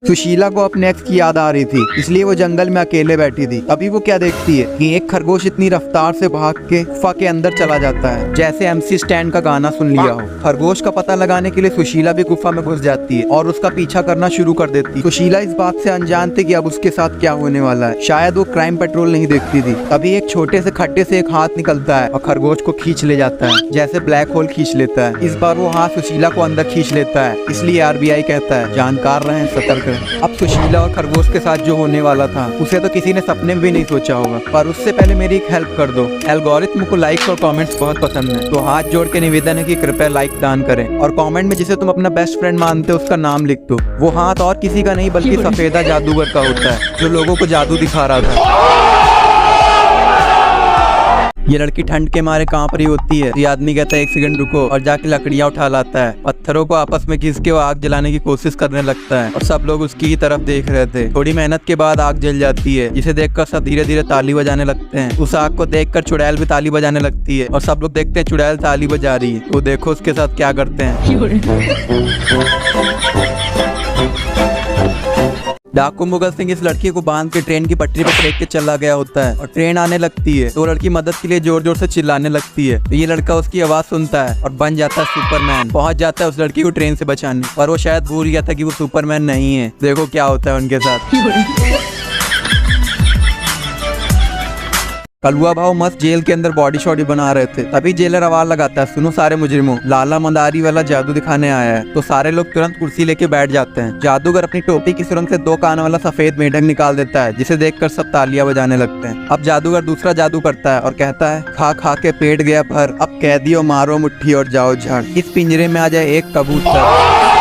सुशीला को अपने एक्स की याद आ रही थी, इसलिए वो जंगल में अकेले बैठी थी। तभी वो क्या देखती है कि एक खरगोश इतनी रफ्तार से भाग के गुफा के अंदर चला जाता है, जैसे MC स्टैन का गाना सुन लिया हो। खरगोश का पता लगाने के लिए सुशीला भी गुफा में घुस जाती है और उसका पीछा करना शुरू कर देती है। सुशीला इस बात से अनजान थी कि अब उसके साथ क्या होने वाला है। शायद वो क्राइम पेट्रोल नहीं देखती थी। तभी एक छोटे से खड्डे से एक हाथ निकलता है और खरगोश को खींच ले जाता है, जैसे ब्लैक होल खींच लेता है। इस बार वो हाथ सुशीला को अंदर खींच लेता है, इसलिए RBI कहता है जानकार रहें, सतर्क रहें। अब सुशीला और खरगोश के साथ जो होने वाला था उसे तो किसी ने सपने में भी नहीं सोचा होगा। पर उससे पहले मेरी एक हेल्प कर दो। एल्गोरिथम को लाइक्स और कमेंट्स बहुत पसंद है, तो हाथ जोड़ के निवेदन है कि कृपया लाइक दान करें और कमेंट में जिसे तुम अपना बेस्ट फ्रेंड मानते हो उसका नाम लिख दो। वो हाथ और किसी का नहीं बल्कि सफेदा जादूगर का होता है, जो लोगों को जादू दिखा रहा था। ये लड़की ठंड के मारे कांप रही होती है। ये आदमी कहता है 1 सेकंड रुको और जाके लकड़ियां उठा लाता है। पत्थरों को आपस में घिस के वो आग जलाने की कोशिश करने लगता है और सब लोग उसकी ही तरफ देख रहे थे। थोड़ी मेहनत के बाद आग जल जाती है, जिसे देखकर सब धीरे धीरे ताली बजाने लगते हैं। उस आग को देखकर चुड़ैल भी ताली बजाने लगती है और सब लोग देखते हैं चुड़ैल ताली बजा रही है। तो देखो उसके साथ क्या करते हैं। डाकू मुगल सिंह इस लड़की को बांध के ट्रेन की पटरी पर फेंक के चला गया होता है और ट्रेन आने लगती है। तो लड़की मदद के लिए जोर जोर से चिल्लाने लगती है। तो ये लड़का उसकी आवाज सुनता है और बन जाता है सुपरमैन। पहुंच जाता है उस लड़की को ट्रेन से बचाने, पर वो शायद भूल गया था कि वो सुपरमैन नहीं है। देखो क्या होता है उनके साथ। कलुआ भाव मस्त जेल के अंदर बॉडी शॉडी बना रहे थे। तभी जेलर आवाज लगाता है, सुनो सारे मुजरिमों, लाला मंदारी वाला जादू दिखाने आया है। तो सारे लोग तुरंत कुर्सी लेके बैठ जाते हैं। जादूगर अपनी टोपी की सुरंग से 2 कान वाला सफेद मेढक निकाल देता है, जिसे देखकर सब तालियां बजाने लगते हैं। अब जादूगर दूसरा जादू करता है और कहता है खा खा के पेट गया भर, अब कैदियों मारो मुट्ठी और जाओ झाड़, इस पिंजरे में आ जाए एक कबूतर।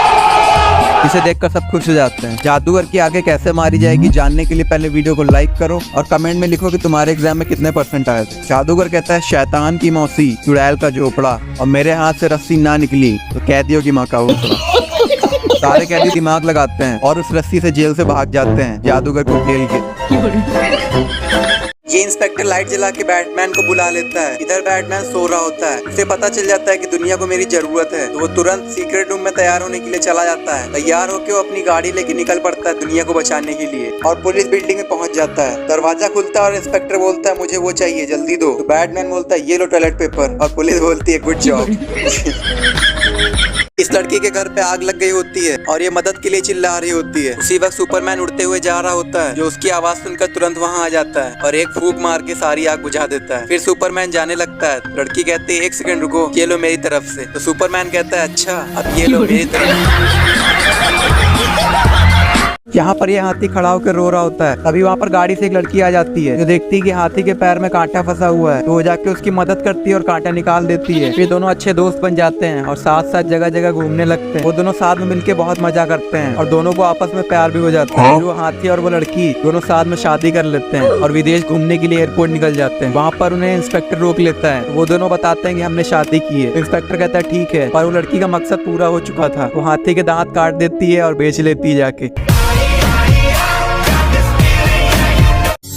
इसे देखकर सब खुश हो जाते हैं। जादूगर की आगे कैसे मारी जाएगी जानने के लिए पहले वीडियो को लाइक करो और कमेंट में लिखो कि तुम्हारे एग्जाम में कितने % आए थे। जादूगर कहता है शैतान की मौसी, चुड़ैल का झोपड़ा, और मेरे हाथ से रस्सी ना निकली तो कैदियों की माँ का उसरा। सारे कैदी दिमाग लगाते हैं और उस रस्सी से जेल से भाग जाते हैं, जादूगर को खेल के। ये इंस्पेक्टर लाइट जला के बैटमैन को बुला लेता है। इधर बैटमैन सो रहा होता है। उसे पता चल जाता है कि दुनिया को मेरी जरूरत है, तो वो तुरंत सीक्रेट रूम में तैयार होने के लिए चला जाता है। तैयार होकर वो अपनी गाड़ी लेके निकल पड़ता है दुनिया को बचाने के लिए और पुलिस बिल्डिंग में पहुंच जाता है। दरवाजा खुलता है और इंस्पेक्टर बोलता है मुझे वो चाहिए, जल्दी दो। तो बैटमैन बोलता है ये लो टॉयलेट पेपर, और पुलिस बोलती है गुड जॉब। इस लड़की के घर पे आग लग गई होती है और ये मदद के लिए चिल्ला रही होती है। उसी वक्त सुपरमैन उड़ते हुए जा रहा होता है, जो उसकी आवाज सुनकर तुरंत वहाँ आ जाता है और एक फूंक मार के सारी आग बुझा देता है। फिर सुपरमैन जाने लगता है। लड़की कहती है 1 सेकंड रुको, ये लो मेरी तरफ से। तो सुपरमैन कहता है अच्छा, अब ये लो मेरी तरफ। यहाँ पर ये हाथी खड़ा होकर रो रहा होता है। तभी वहाँ पर गाड़ी से एक लड़की आ जाती है, जो देखती है कि हाथी के पैर में कांटा फंसा हुआ है। तो वो जाके उसकी मदद करती है और कांटा निकाल देती है। फिर दोनों अच्छे दोस्त बन जाते हैं और साथ साथ जगह जगह घूमने लगते हैं। वो दोनों साथ में मिलके बहुत मजा करते हैं और दोनों को आपस में प्यार भी हो जाता है। वो हाथी और वो लड़की दोनों साथ में शादी कर लेते हैं और विदेश घूमने के लिए एयरपोर्ट निकल जाते हैं। वहाँ पर उन्हें इंस्पेक्टर रोक लेता है। वो दोनों बताते हैं कि हमने शादी की है। इंस्पेक्टर कहता है ठीक है, पर वो लड़की का मकसद पूरा हो चुका था। वो हाथी के दांत काट देती है और बेच लेती है जाके।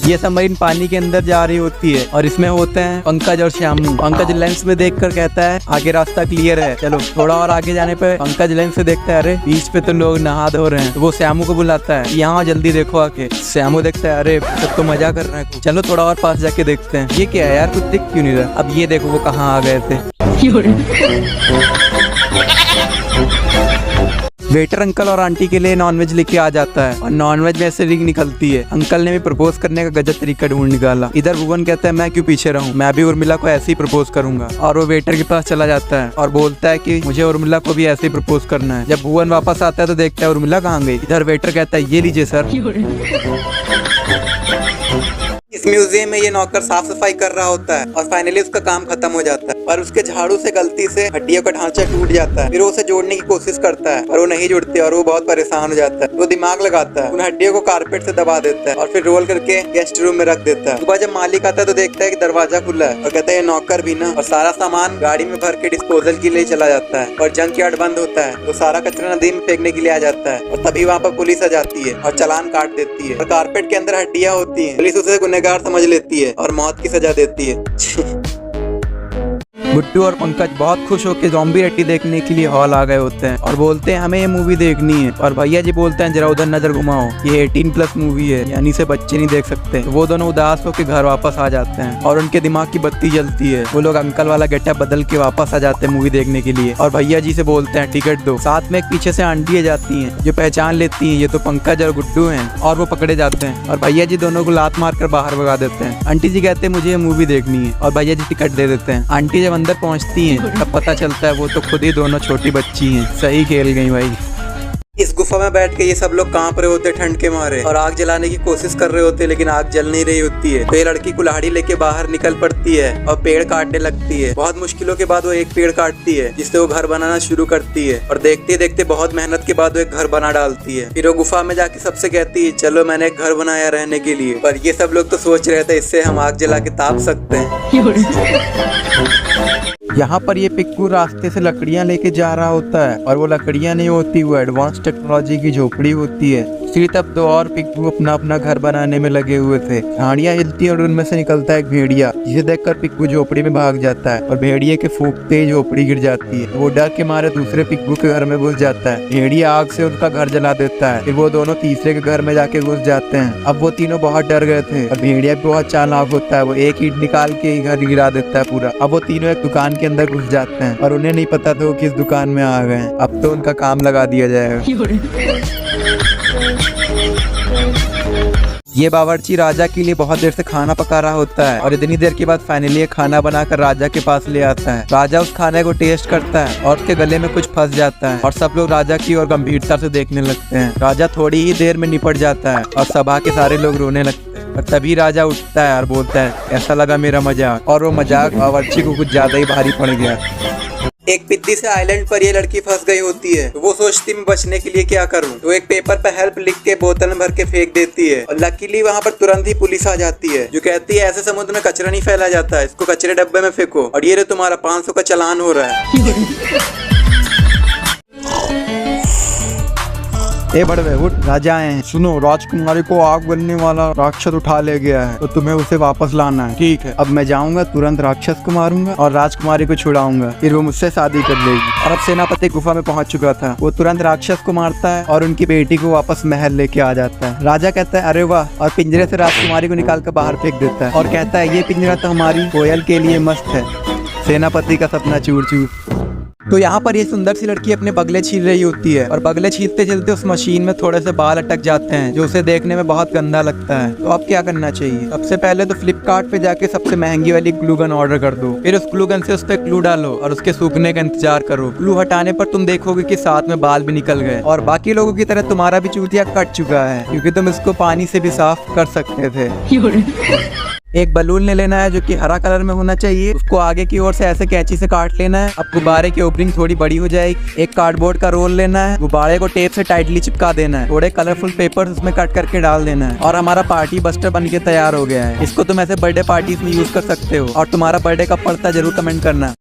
ये सबमरीन पानी के अंदर जा रही होती है और इसमें होते हैं पंकज और श्यामू। पंकज लेंस में देखकर कहता है आगे रास्ता क्लियर है, चलो। थोड़ा और आगे जाने पे पंकज लेंस से देखता है अरे बीच पे तो लोग नहा धो रहे हैं। तो वो श्यामू को बुलाता है यहाँ जल्दी देखो आके। श्यामू देखता है अरे सब तो मजा कर रहे हैं, चलो थोड़ा और पास जाके देखते हैं। ये क्या है यार, कुछ दिख क्यों नहीं रहा। अब ये देखो वो कहाँ आ गए थे। वेटर अंकल और आंटी के लिए नॉनवेज लेके आ जाता है और नॉनवेज में ऐसे रिंग निकलती है। अंकल ने भी प्रपोज करने का गजब तरीका ढूंढ निकाला। इधर भुवन कहता है मैं क्यों पीछे रहूं, मैं भी उर्मिला को ऐसे ही प्रपोज करूंगा। और वो वेटर के पास चला जाता है और बोलता है कि मुझे उर्मिला को भी ऐसे ही प्रपोज करना है। जब भुवन वापस आता है तो देखता है उर्मिला कहाँ गई। इधर वेटर कहता है ये लीजिए सर। इस म्यूजियम में ये नौकर साफ सफाई कर रहा होता है और फाइनली उसका काम खत्म हो जाता है, पर उसके झाड़ू से गलती से हड्डियों का ढांचा टूट जाता है। फिर वो उसे जोड़ने की कोशिश करता है पर वो नहीं जुड़ती और वो बहुत परेशान हो जाता है। वो दिमाग लगाता है, उन हड्डियों को कारपेट से दबा देता है और फिर रोल करके गेस्ट रूम में रख देता है। सुबह जब मालिक आता है तो देखता है कि दरवाजा खुला है और कहता है ये नौकर भी ना, और सारा सामान गाड़ी में भर के डिस्पोजल के लिए चला जाता है और जंक यार्ड बंद होता है। तो सारा कचरा नदी में फेंकने के लिए आ जाता है और तभी वहाँ पर पुलिस आ जाती है और चालान काट देती है और कारपेट के अंदर हड्डियां होती है। पुलिस उसे गुनहगार समझ लेती है और मौत की सजा देती है। गुड्डू और पंकज बहुत खुश होकर ज़ॉम्बी रट्टी देखने के लिए हॉल आ गए होते हैं और बोलते हैं हमें ये मूवी देखनी है। और भैया जी बोलते हैं जरा उधर नजर घुमाओ, ये 18+ मूवी है, यानी से बच्चे नहीं देख सकते। तो वो दोनों उदास होकर घर वापस आ जाते हैं और उनके दिमाग की बत्ती जलती है। वो लोग अंकल वाला गेटअप बदल के वापस आ जाते हैं मूवी देखने के लिए और भैया जी से बोलते हैं टिकट दो। साथ में एक पीछे से आंटी जाती हैं जो पहचान लेती हैं ये तो पंकज और गुड्डू हैं और वो पकड़े जाते हैं और भैया जी दोनों को लात मार कर बाहर भगा देते हैं। आंटी जी कहते हैं मुझे ये मूवी देखनी है और भैया जी टिकट दे देते हैं। आंटी जब अंदर पहुंचती हैं तब पता चलता है वो तो खुद ही दोनों छोटी बच्ची हैं। सही खेल गई भाई। इस गुफा में बैठ के ये सब लोग कांप रहे होते ठंड के मारे और आग जलाने की कोशिश कर रहे होते लेकिन आग जल नहीं रही होती है। तो ये लड़की कुल्हाड़ी लेके बाहर निकल पड़ती है और पेड़ काटने लगती है। बहुत मुश्किलों के बाद वो एक पेड़ काटती है जिससे वो घर बनाना शुरू करती है और देखते देखते बहुत मेहनत के बाद वो एक घर बना डालती है। फिर वो गुफा में जाके सबसे कहती है चलो मैंने एक घर बनाया रहने के लिए। पर ये सब लोग तो सोच रहे थे इससे हम आग जला के ताप सकते हैं। यहाँ पर ये पिक्कू रास्ते से लकड़ियाँ लेके जा रहा होता है और वो लकड़ियाँ नहीं होती, वो एडवांस टेक्नोलॉजी की झोपड़ी होती है। इसी तब दो और पिक्कू अपना अपना घर बनाने में लगे हुए थे। झाड़ियाँ हिलती है और उनमें से निकलता है एक भेड़िया जिसे देखकर पिक्कू झोपड़ी में भाग जाता है और भेड़िए के फूंकते ही झोपड़ी गिर जाती है। वो डर के मारे दूसरे पिक्कू के घर में घुस जाता है। भेड़िया आग से उनका घर जला देता है। फिर वो दोनों तीसरे के घर में जाके घुस जाते हैं। अब वो तीनों बहुत डर गए थे और भेड़िया भी बहुत चालाक होता है, वो एक ईंट निकाल के ही घर गिरा देता है पूरा। अब वो तीनों एक दुकान के अंदर घुस जाते हैं और उन्हें नहीं पता था वो किस दुकान में आ गए। अब तो उनका काम लगा दिया जाएगा। ये बावर्ची राजा के लिए बहुत देर से खाना पका रहा होता है और इतनी देर के बाद फाइनली ये खाना बनाकर राजा के पास ले आता है। राजा उस खाने को टेस्ट करता है और उसके गले में कुछ फंस जाता है और सब लोग राजा की ओर गंभीरता से देखने लगते हैं। राजा थोड़ी ही देर में निपट जाता है और सभा के सारे लोग रोने लगते हैं और तभी राजा उठता है और बोलता है ऐसा लगा मेरा मजाक। और वो मजाक बावर्ची को कुछ ज्यादा ही भारी पड़ गया। एक पिद्दी से आइलैंड पर ये लड़की फंस गई होती है तो वो सोचती मैं बचने के लिए क्या करूं। तो एक पेपर पर हेल्प लिख के बोतल में भर के फेंक देती है और लकीली वहां पर तुरंत ही पुलिस आ जाती है जो कहती है ऐसे समुद्र में कचरा नहीं फैला जाता है, इसको कचरे डब्बे में फेंको और ये तुम्हारा 500 का चालान हो रहा है। ए बड़वे उठ, राजा आए हैं। सुनो, राजकुमारी को आग बनने वाला राक्षस उठा ले गया है तो तुम्हें उसे वापस लाना है। ठीक है, अब मैं जाऊंगा, तुरंत राक्षस को मारूंगा और राजकुमारी को छुड़ाऊंगा, फिर वो मुझसे शादी कर लेगी। और अब सेनापति गुफा में पहुंच चुका था। वो तुरंत राक्षस को मारता है और उनकी बेटी को वापस महल लेके आ जाता है। राजा कहता है अरे वाह, और पिंजरे से राजकुमारी को निकाल कर बाहर फेंक देता है और कहता है ये पिंजरा तो हमारी कोयल के लिए मस्त है। सेनापति का सपना चूर चूर। तो यहाँ पर ये सुंदर सी लड़की अपने बगले छील रही होती है और बगले छीलते छीलते उस मशीन में थोड़े से बाल अटक जाते हैं जो उसे देखने में बहुत गंदा लगता है। तो अब क्या करना चाहिए? सबसे पहले तो फ्लिपकार्ट पे जाके सबसे महंगी वाली ग्लू गन ऑर्डर कर दो। फिर उस ग्लू गन से उस पर ग्लू डालो और उसके सूखने का इंतजार करो। ग्लू हटाने पर तुम देखोगे कि साथ में बाल भी निकल गए और बाकी लोगों की तरह तुम्हारा भी चूतिया कट चुका है क्योंकि तुम इसको पानी से भी साफ कर सकते थे। एक बलून ले लेना है जो कि हरा कलर में होना चाहिए। उसको आगे की ओर से ऐसे कैंची से काट लेना है। अब गुब्बारे की ओपनिंग थोड़ी बड़ी हो जाएगी। एक कार्डबोर्ड का रोल लेना है, गुब्बारे को टेप से टाइटली चिपका देना है, थोड़े कलरफुल पेपर्स उसमें कट करके डाल देना है और हमारा पार्टी बस्टर बन के तैयार हो गया है। इसको तुम ऐसे बर्थडे पार्टीज में यूज कर सकते हो और तुम्हारा बर्थडे कब पड़ता है जरूर कमेंट करना।